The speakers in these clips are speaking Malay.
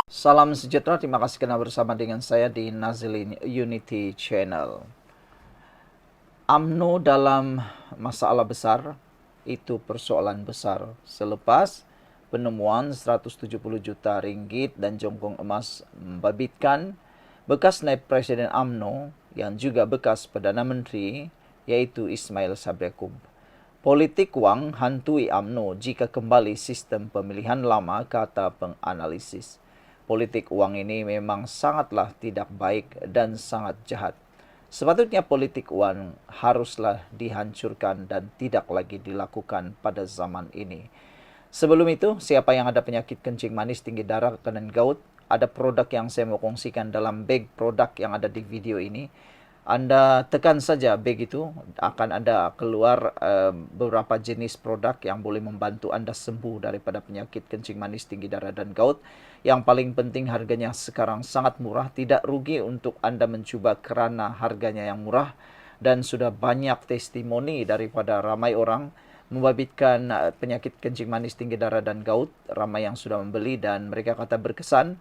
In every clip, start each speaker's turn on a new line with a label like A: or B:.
A: Salam sejahtera, terima kasih karena bersama dengan saya di Nazilin Unity Channel. UMNO dalam masalah besar, itu persoalan besar. Selepas penemuan 170 juta ringgit dan jongkong emas membabitkan bekas naib Presiden UMNO yang juga bekas Perdana Menteri, yaitu Ismail Sabri Yaakob. Politik wang hantui UMNO jika kembali sistem pemilihan lama, kata penganalisis. Politik uang ini memang sangatlah tidak baik dan sangat jahat. Sepatutnya politik uang haruslah dihancurkan dan tidak lagi dilakukan pada zaman ini. Sebelum itu, siapa yang ada penyakit kencing manis, tinggi darah, dan gout, ada produk yang saya mau kongsikan dalam bag produk yang ada di video ini. Anda tekan saja bag itu, akan ada keluar beberapa jenis produk yang boleh membantu Anda sembuh daripada penyakit kencing manis, tinggi darah, dan gout. Yang paling penting harganya sekarang sangat murah, tidak rugi untuk Anda mencoba kerana harganya yang murah. Dan sudah banyak testimoni daripada ramai orang membabitkan penyakit kencing manis, tinggi darah, dan gout. Ramai yang sudah membeli dan mereka kata berkesan.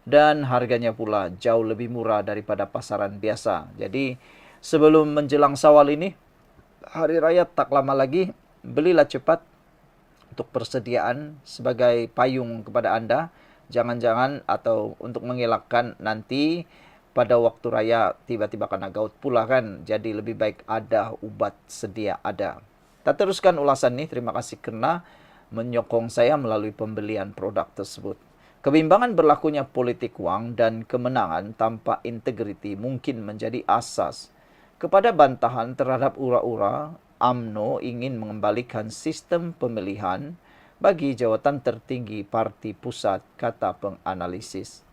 A: Dan harganya pula jauh lebih murah daripada pasaran biasa. Jadi sebelum menjelang Syawal ini, hari raya tak lama lagi, belilah cepat untuk persediaan sebagai payung kepada Anda. Jangan-jangan atau untuk mengelakkan nanti pada waktu raya tiba-tiba kena gout pula kan. Jadi lebih baik ada ubat sedia ada. Kita teruskan ulasan ini. Terima kasih kerana menyokong saya melalui pembelian produk tersebut. Kebimbangan berlakunya politik wang dan kemenangan tanpa integriti mungkin menjadi asas kepada bantahan terhadap ura-ura UMNO ingin mengembalikan sistem pemilihan bagi jawatan tertinggi parti pusat, kata penganalisis.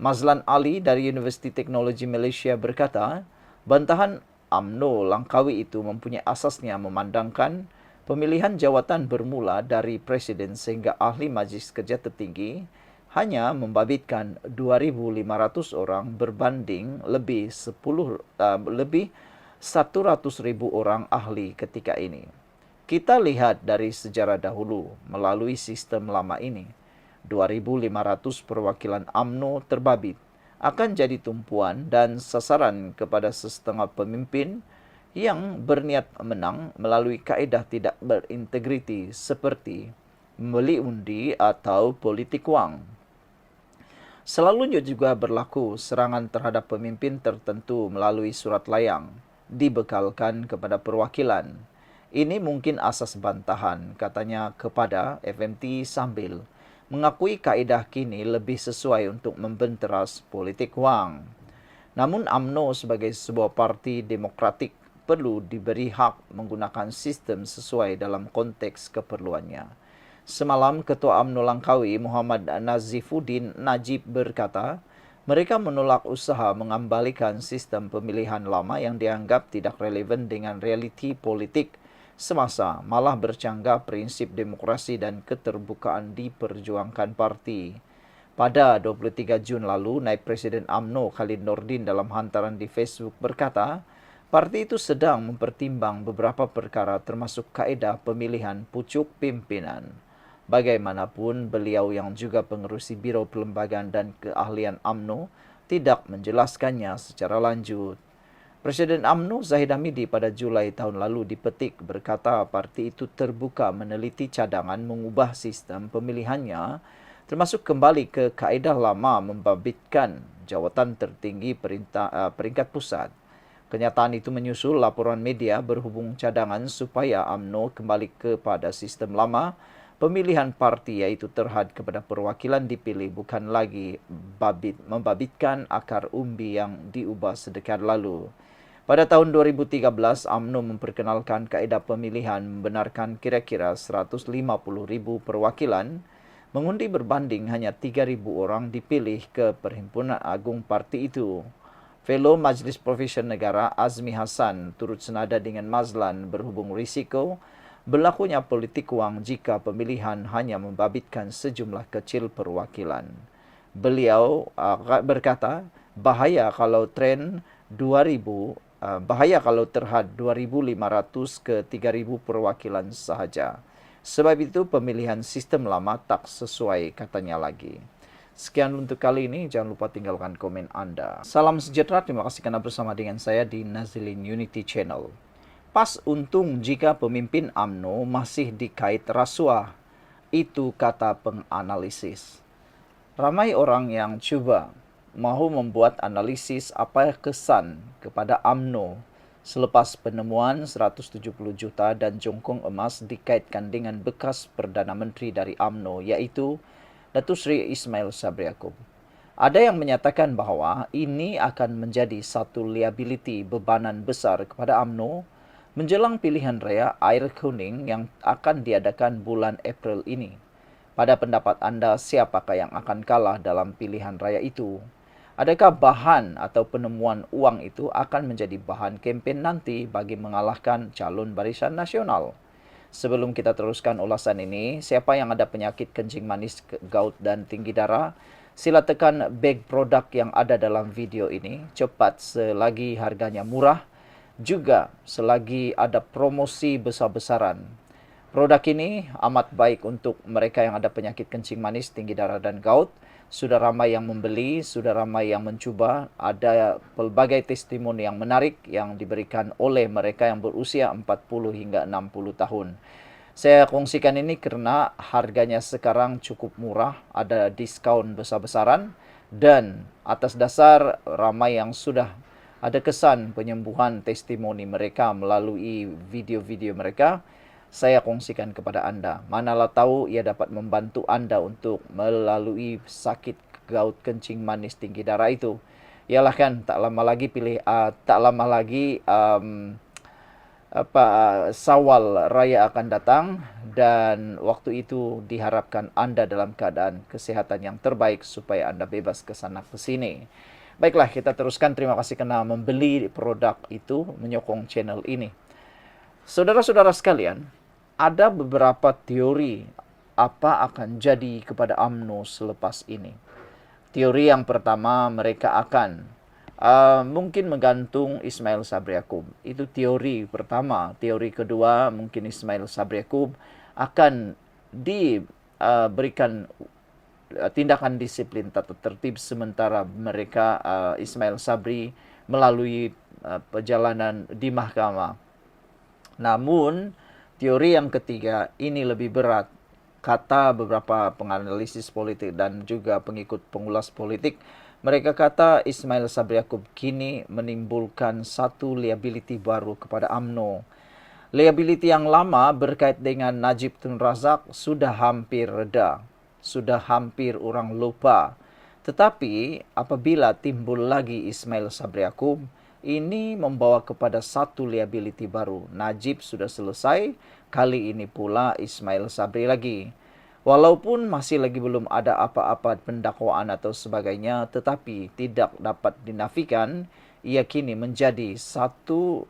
A: Mazlan Ali dari Universiti Teknologi Malaysia berkata, bantahan UMNO Langkawi itu mempunyai asasnya memandangkan pemilihan jawatan bermula dari presiden sehingga ahli majlis kerja tertinggi hanya membabitkan 2,500 orang berbanding lebih 100,000 orang ahli ketika ini. Kita lihat dari sejarah dahulu melalui sistem lama ini. 2,500 perwakilan UMNO terbabit akan jadi tumpuan dan sasaran kepada sesetengah pemimpin yang berniat menang melalui kaedah tidak berintegriti seperti membeli undi atau politik wang. Selalunya juga berlaku serangan terhadap pemimpin tertentu melalui surat layang dibekalkan kepada perwakilan. Ini mungkin asas bantahan, katanya kepada FMT sambil mengakui kaedah kini lebih sesuai untuk membenteras politik wang. Namun UMNO sebagai sebuah parti demokratik perlu diberi hak menggunakan sistem sesuai dalam konteks keperluannya. Semalam, Ketua UMNO Langkawi Muhammad Nazifuddin Najib berkata, mereka menolak usaha mengembalikan sistem pemilihan lama yang dianggap tidak relevan dengan realiti politik semasa, malah bercanggah prinsip demokrasi dan keterbukaan diperjuangkan parti. Pada 23 Jun lalu, Naib Presiden UMNO Khalid Nordin dalam hantaran di Facebook berkata, parti itu sedang mempertimbang beberapa perkara termasuk kaedah pemilihan pucuk pimpinan. Bagaimanapun, beliau yang juga pengerusi Biro Perlembagaan dan Keahlian UMNO tidak menjelaskannya secara lanjut. Presiden UMNO Zahid Hamidi pada Julai tahun lalu dipetik berkata parti itu terbuka meneliti cadangan mengubah sistem pemilihannya termasuk kembali ke kaedah lama membabitkan jawatan tertinggi peringkat pusat. Kenyataan itu menyusul laporan media berhubung cadangan supaya UMNO kembali kepada sistem lama pemilihan parti, yaitu terhad kepada perwakilan dipilih bukan lagi membabitkan akar umbi yang diubah sedekat lalu. Pada tahun 2013, UMNO memperkenalkan kaedah pemilihan membenarkan kira-kira 150,000 perwakilan mengundi berbanding hanya 3,000 orang dipilih ke Perhimpunan Agung Parti itu. Fellow Majlis Profesion Negara Azmi Hassan turut senada dengan Mazlan berhubung risiko berlakunya politik wang jika pemilihan hanya membabitkan sejumlah kecil perwakilan. Beliau berkata, bahaya kalau terhad 2,500 ke 3,000 perwakilan sahaja. Sebab itu pemilihan sistem lama tak sesuai, katanya lagi. Sekian untuk kali ini, jangan lupa tinggalkan komen Anda. Salam sejahtera, terima kasih karena bersama dengan saya di Nazilin Unity Channel. Pas untung jika pemimpin UMNO masih dikait rasuah, itu kata penganalisis. Ramai orang yang coba mahu membuat analisis apa kesan kepada UMNO selepas penemuan 170 juta dan jongkong emas dikaitkan dengan bekas Perdana Menteri dari UMNO, yaitu Datuk Seri Ismail Sabri Yaakob. Ada yang menyatakan bahawa ini akan menjadi satu liability bebanan besar kepada UMNO menjelang pilihan raya air kuning yang akan diadakan bulan April ini. Pada pendapat anda, siapakah yang akan kalah dalam pilihan raya itu? Adakah bahan atau penemuan uang itu akan menjadi bahan kempen nanti bagi mengalahkan calon Barisan Nasional? Sebelum kita teruskan ulasan ini, siapa yang ada penyakit kencing manis, gout dan tinggi darah, sila tekan beg produk yang ada dalam video ini cepat selagi harganya murah, juga selagi ada promosi besar-besaran. Produk ini amat baik untuk mereka yang ada penyakit kencing manis, tinggi darah dan gout. Sudah ramai yang membeli, sudah ramai yang mencuba. Ada pelbagai testimoni yang menarik yang diberikan oleh mereka yang berusia 40 hingga 60 tahun. Saya kongsikan ini kerana harganya sekarang cukup murah, ada diskaun besar-besaran dan atas dasar ramai yang sudah ada kesan penyembuhan testimoni mereka melalui video-video mereka, saya kongsikan kepada anda. Manalah tahu ia dapat membantu anda untuk melalui sakit gout, kencing manis, tinggi darah itu. Ialah kan tak lama lagi Sawal Raya akan datang dan waktu itu diharapkan anda dalam keadaan kesehatan yang terbaik supaya anda bebas ke sana ke sini. Baiklah, kita teruskan. Terima kasih kerana membeli produk itu, menyokong channel ini. Saudara-saudara sekalian, ada beberapa teori apa akan jadi kepada UMNO selepas ini. Teori yang pertama, mereka akan mungkin menggantung Ismail Sabri Yaakob. Itu teori pertama. Teori kedua, mungkin Ismail Sabri Yaakob akan diberikan tindakan disiplin tata tertib sementara mereka Ismail Sabri melalui perjalanan di mahkamah. Namun, teori yang ketiga ini lebih berat. Kata beberapa penganalisis politik dan juga pengikut pengulas politik, mereka kata Ismail Sabri Yaakob kini menimbulkan satu liability baru kepada UMNO. Liability yang lama berkait dengan Najib Tun Razak sudah hampir reda, sudah hampir orang lupa. Tetapi apabila timbul lagi Ismail Sabri Yaakob, ini membawa kepada satu liability baru. Najib sudah selesai, kali ini pula Ismail Sabri lagi. Walaupun masih lagi belum ada apa-apa pendakwaan atau sebagainya, tetapi tidak dapat dinafikan, ia kini menjadi satu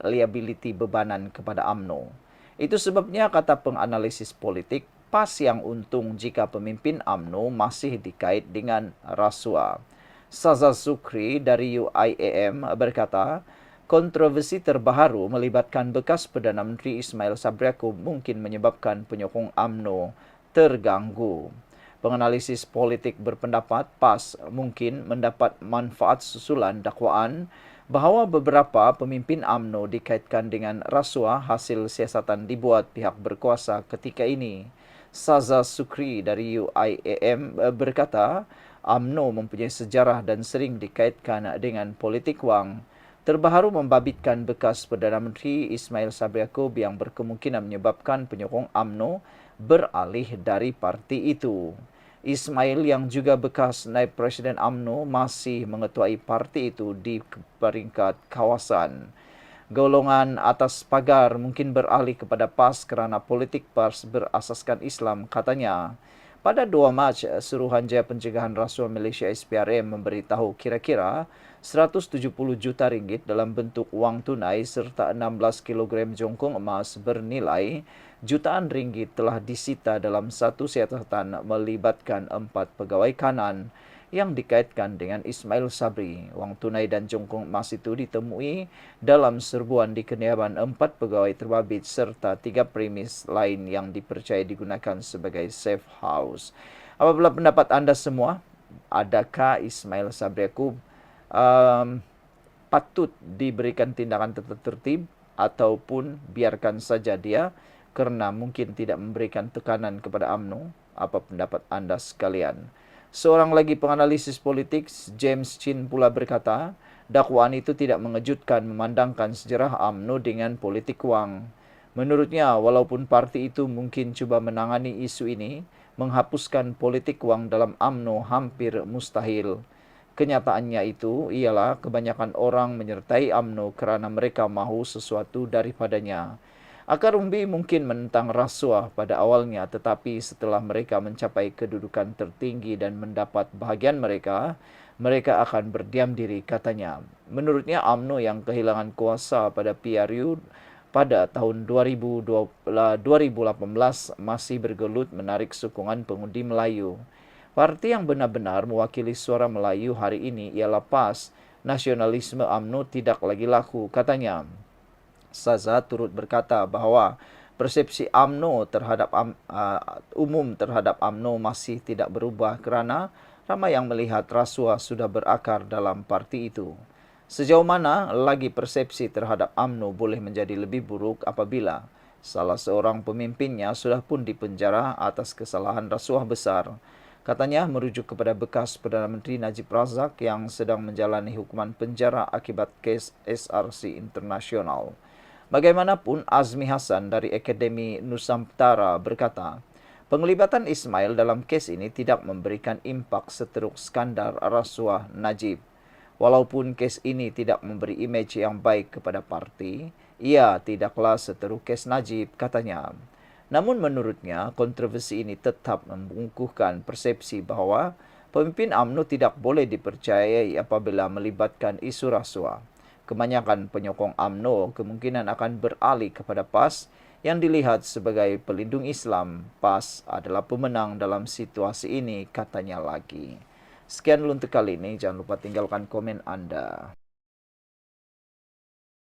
A: liability bebanan kepada UMNO. Itu sebabnya kata penganalisis politik, pas yang untung jika pemimpin UMNO masih dikait dengan rasuah. Saza Sukri dari UIAM berkata, kontroversi terbaru melibatkan bekas Perdana Menteri Ismail Sabri Yaakob mungkin menyebabkan penyokong UMNO terganggu. Penganalisis politik berpendapat PAS mungkin mendapat manfaat susulan dakwaan bahawa beberapa pemimpin UMNO dikaitkan dengan rasuah hasil siasatan dibuat pihak berkuasa ketika ini. Saza Sukri dari UIAM berkata, UMNO mempunyai sejarah dan sering dikaitkan dengan politik wang. Terbaru membabitkan bekas Perdana Menteri Ismail Sabri Yaakob yang berkemungkinan menyebabkan penyokong UMNO beralih dari parti itu. Ismail yang juga bekas naib Presiden UMNO masih mengetuai parti itu di peringkat kawasan. Golongan atas pagar mungkin beralih kepada PAS kerana politik PAS berasaskan Islam, katanya. Pada 2 Mac, Suruhanjaya Pencegahan Rasuah Malaysia SPRM memberitahu kira-kira 170 juta ringgit dalam bentuk wang tunai serta 16 kilogram jongkong emas bernilai jutaan ringgit telah disita dalam satu siasatan melibatkan 4 pegawai kanan yang dikaitkan dengan Ismail Sabri. Wang tunai dan jongkong emas itu ditemui dalam serbuan di kediaman 4 pegawai terbabit serta 3 premis lain yang dipercayai digunakan sebagai safe house. Apabila pendapat Anda semua, adakah Ismail Sabri Yaakob patut diberikan tindakan tertib ataupun biarkan saja dia karena mungkin tidak memberikan tekanan kepada UMNO? Apa pendapat Anda sekalian? Seorang lagi penganalisis politik, James Chin, pula berkata, dakwaan itu tidak mengejutkan memandangkan sejarah UMNO dengan politik wang. Menurutnya, walaupun parti itu mungkin cuba menangani isu ini, menghapuskan politik wang dalam UMNO hampir mustahil. Kenyataannya itu ialah kebanyakan orang menyertai UMNO kerana mereka mahu sesuatu daripadanya. Akar umbi mungkin menentang rasuah pada awalnya, tetapi setelah mereka mencapai kedudukan tertinggi dan mendapat bahagian mereka, mereka akan berdiam diri, katanya. Menurutnya, UMNO yang kehilangan kuasa pada PRU pada tahun 2018 masih bergelut menarik sokongan pengundi Melayu. Parti yang benar-benar mewakili suara Melayu hari ini ialah PAS. Nasionalisme UMNO tidak lagi laku, katanya. Saza turut berkata bahawa persepsi UMNO terhadap umum terhadap UMNO masih tidak berubah kerana ramai yang melihat rasuah sudah berakar dalam parti itu. Sejauh mana lagi persepsi terhadap UMNO boleh menjadi lebih buruk apabila salah seorang pemimpinnya sudah pun dipenjara atas kesalahan rasuah besar. Katanya merujuk kepada bekas Perdana Menteri Najib Razak yang sedang menjalani hukuman penjara akibat kes SRC Internasional. Bagaimanapun, Azmi Hasan dari Akademi Nusantara berkata, penglibatan Ismail dalam kes ini tidak memberikan impak seteruk skandal rasuah Najib. Walaupun kes ini tidak memberi imej yang baik kepada parti, ia tidaklah seteruk kes Najib, katanya. Namun menurutnya, kontroversi ini tetap membungkuhkan persepsi bahawa pemimpin UMNO tidak boleh dipercayai apabila melibatkan isu rasuah. Kebanyakan penyokong UMNO kemungkinan akan beralih kepada PAS yang dilihat sebagai pelindung Islam. PAS adalah pemenang dalam situasi ini, katanya lagi. Sekian dulu untuk kali ini. Jangan lupa tinggalkan komen Anda.